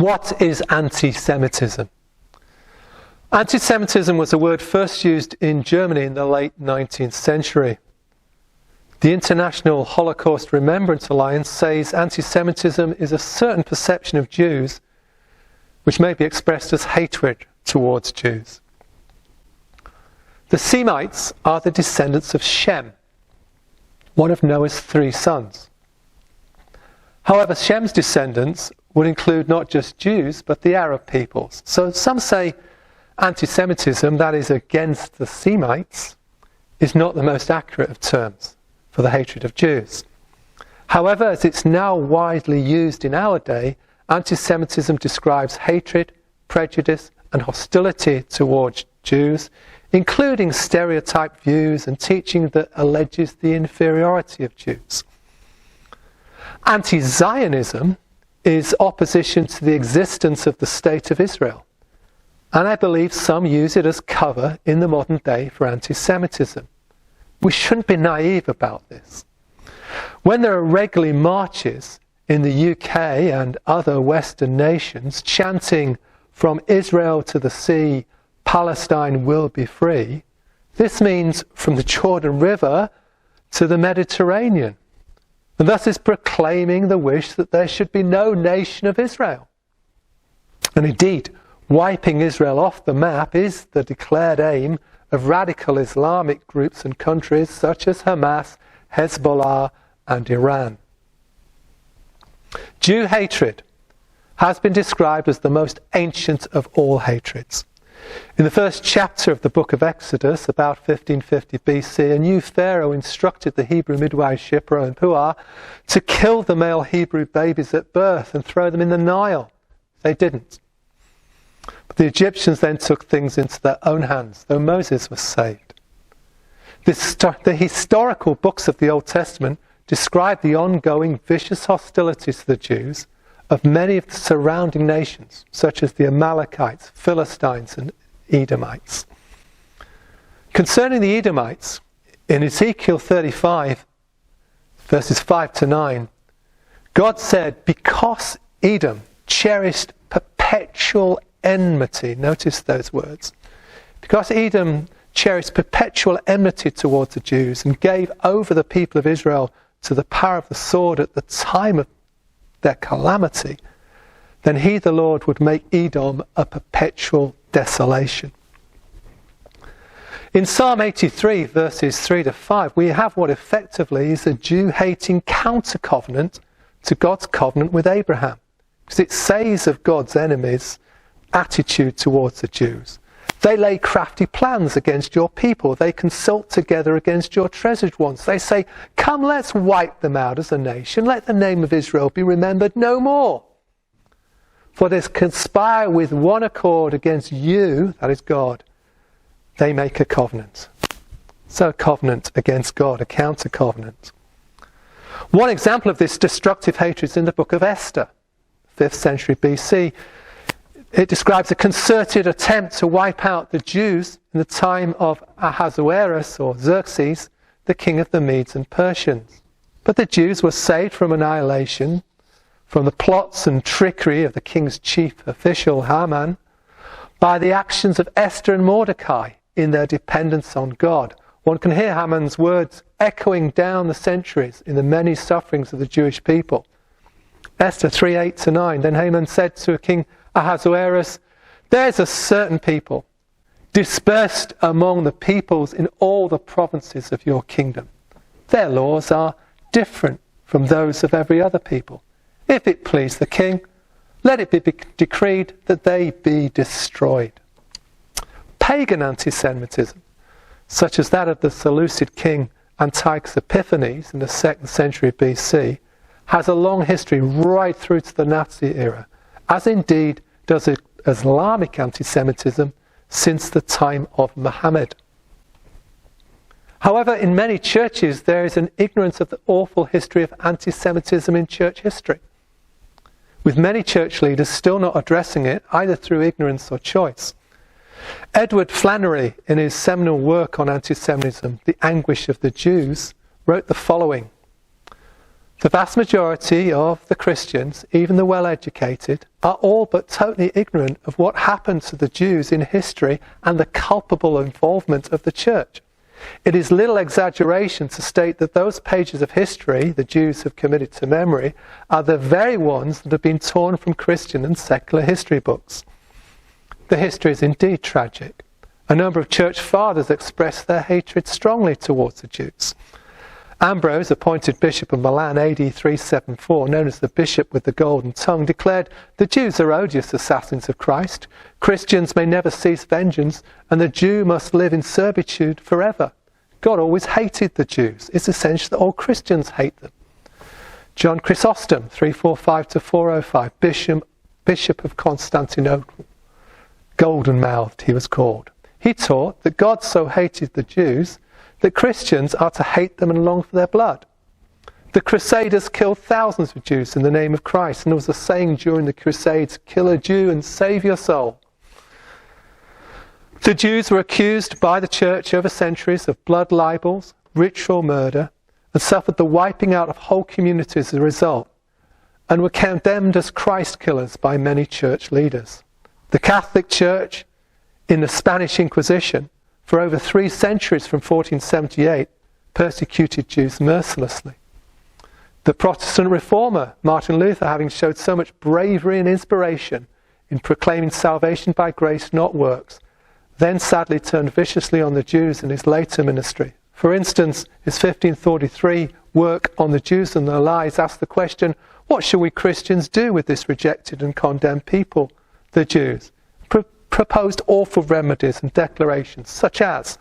What is anti-Semitism? Anti-Semitism was a word first used in Germany in the late 19th century. The International Holocaust Remembrance Alliance says anti-Semitism is a certain perception of Jews which may be expressed as hatred towards Jews. The Semites are the descendants of Shem, one of Noah's 3 sons. However, Shem's descendants would include not just Jews, but the Arab peoples. So some say anti-Semitism, that is against the Semites, is not the most accurate of terms for the hatred of Jews. However, as it's now widely used in our day, anti-Semitism describes hatred, prejudice, and hostility towards Jews, including stereotyped views and teaching that alleges the inferiority of Jews. Anti-Zionism is opposition to the existence of the State of Israel, and I believe some use it as cover in the modern day for anti-Semitism. We shouldn't be naive about this. When there are regularly marches in the UK and other Western nations chanting "From Israel to the sea, Palestine will be free," this means from the Jordan River to the Mediterranean, and thus is proclaiming the wish that there should be no nation of Israel. And indeed, wiping Israel off the map is the declared aim of radical Islamic groups and countries such as Hamas, Hezbollah, and Iran. Jew hatred has been described as the most ancient of all hatreds. In the first chapter of the book of Exodus, about 1550 BC, a new Pharaoh instructed the Hebrew midwives Shiphrah and Puah to kill the male Hebrew babies at birth and throw them in the Nile. They didn't. But the Egyptians then took things into their own hands, though Moses was saved. The historical books of the Old Testament describe the ongoing vicious hostilities to the Jews of many of the surrounding nations, such as the Amalekites, Philistines, and Edomites. Concerning the Edomites, in Ezekiel 35, verses 5 to 9, God said, "Because Edom cherished perpetual enmity," notice those words, "because Edom cherished perpetual enmity towards the Jews and gave over the people of Israel to the power of the sword at the time of their calamity, then he, the Lord, would make Edom a perpetual desolation." In Psalm 83, verses 3 to 5, we have what effectively is a Jew-hating counter-covenant to God's covenant with Abraham. Because it says of God's enemies' attitude towards the Jews: "They lay crafty plans against your people. They consult together against your treasured ones. They say, 'Come, let's wipe them out as a nation. Let the name of Israel be remembered no more. For they conspire with one accord against you,'" that is God, "'they make a covenant.'" So a covenant against God, a counter-covenant. One example of this destructive hatred is in the book of Esther, 5th century BC. It describes a concerted attempt to wipe out the Jews in the time of Ahasuerus or Xerxes, the king of the Medes and Persians. But the Jews were saved from annihilation from the plots and trickery of the king's chief official Haman by the actions of Esther and Mordecai in their dependence on God. One can hear Haman's words echoing down the centuries in the many sufferings of the Jewish people. Esther 3:8 to 9, "Then Haman said to King Ahasuerus, 'There's a certain people dispersed among the peoples in all the provinces of your kingdom. Their laws are different from those of every other people. If it please the king, let it be decreed that they be destroyed.'" Pagan anti-Semitism, such as that of the Seleucid king Antiochus Epiphanes in the 2nd century BC, has a long history right through to the Nazi era, as indeed does Islamic anti-Semitism since the time of Muhammad. However, in many churches there is an ignorance of the awful history of anti-Semitism in church history, with many church leaders still not addressing it, either through ignorance or choice. Edward Flannery, in his seminal work on anti-Semitism, The Anguish of the Jews, wrote the following: The vast majority of the Christians, even the well-educated, are all but totally ignorant of what happened to the Jews in history and the culpable involvement of the church. It is little exaggeration to state that those pages of history the Jews have committed to memory are the very ones that have been torn from Christian and secular history books. The history is indeed tragic. A number of church fathers expressed their hatred strongly towards the Jews. Ambrose, appointed Bishop of Milan AD 374, known as the Bishop with the Golden Tongue, declared, "The Jews are odious assassins of Christ. Christians may never cease vengeance, and the Jew must live in servitude forever." God always hated the Jews. It's essential that all Christians hate them. John Chrysostom, 345-405, Bishop of Constantinople, golden-mouthed he was called. He taught that God so hated the Jews that Christians are to hate them and long for their blood. The Crusaders killed thousands of Jews in the name of Christ, and there was a saying during the Crusades, "Kill a Jew and save your soul." The Jews were accused by the church over centuries of blood libels, ritual murder, and suffered the wiping out of whole communities as a result, and were condemned as Christ killers by many church leaders. The Catholic Church, in the Spanish Inquisition, for over 3 centuries from 1478, persecuted Jews mercilessly. The Protestant reformer, Martin Luther, having showed so much bravery and inspiration in proclaiming salvation by grace, not works, then sadly turned viciously on the Jews in his later ministry. For instance, his 1543 work on the Jews and their lies asked the question, what shall we Christians do with this rejected and condemned people, the Jews? Proposed awful remedies and declarations, such as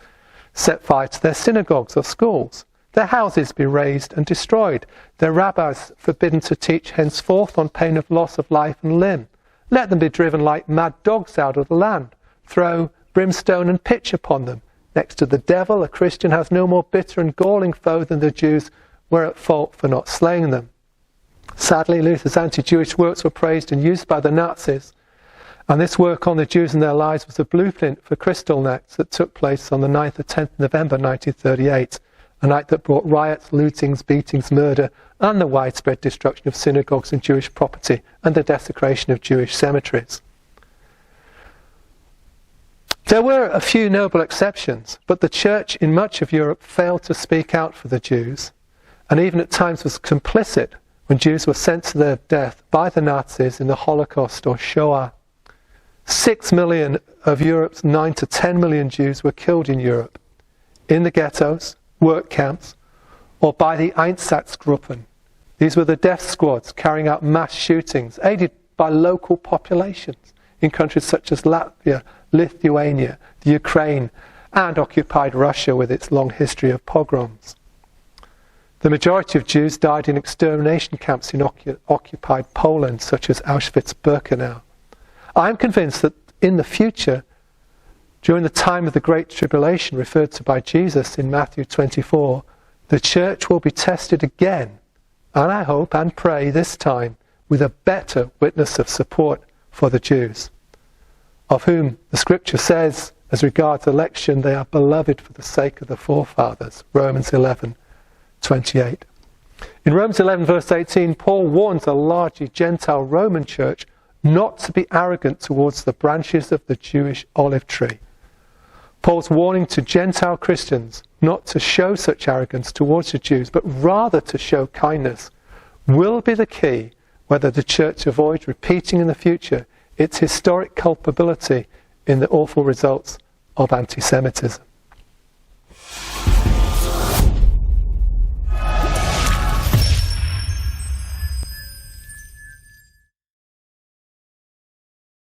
set fire to their synagogues or schools, their houses be razed and destroyed, their rabbis forbidden to teach henceforth on pain of loss of life and limb, let them be driven like mad dogs out of the land, throw brimstone and pitch upon them. Next to the devil, a Christian has no more bitter and galling foe than the Jews were at fault for not slaying them. Sadly, Luther's anti-Jewish works were praised and used by the Nazis, and this work on the Jews and their lives was a blueprint for Kristallnacht that took place on the 9th and 10th November 1938, a night that brought riots, lootings, beatings, murder, and the widespread destruction of synagogues and Jewish property, and the desecration of Jewish cemeteries. There were a few noble exceptions, but the church in much of Europe failed to speak out for the Jews, and even at times was complicit when Jews were sent to their death by the Nazis in the Holocaust or Shoah. 6 million of Europe's 9 to 10 million Jews were killed in Europe, in the ghettos, work camps, or by the Einsatzgruppen. These were the death squads carrying out mass shootings, aided by local populations in countries such as Latvia, Lithuania, the Ukraine, and occupied Russia with its long history of pogroms. The majority of Jews died in extermination camps in occupied Poland, such as Auschwitz-Birkenau. I am convinced that in the future, during the time of the Great Tribulation referred to by Jesus in Matthew 24, the church will be tested again, and I hope and pray this time with a better witness of support for the Jews, of whom the scripture says, as regards election, they are beloved for the sake of the forefathers, Romans 11:28. In Romans 11 verse 18, Paul warns a largely Gentile Roman church not to be arrogant towards the branches of the Jewish olive tree. Paul's warning to Gentile Christians not to show such arrogance towards the Jews, but rather to show kindness, will be the key whether the church avoids repeating in the future its historic culpability in the awful results of anti-Semitism.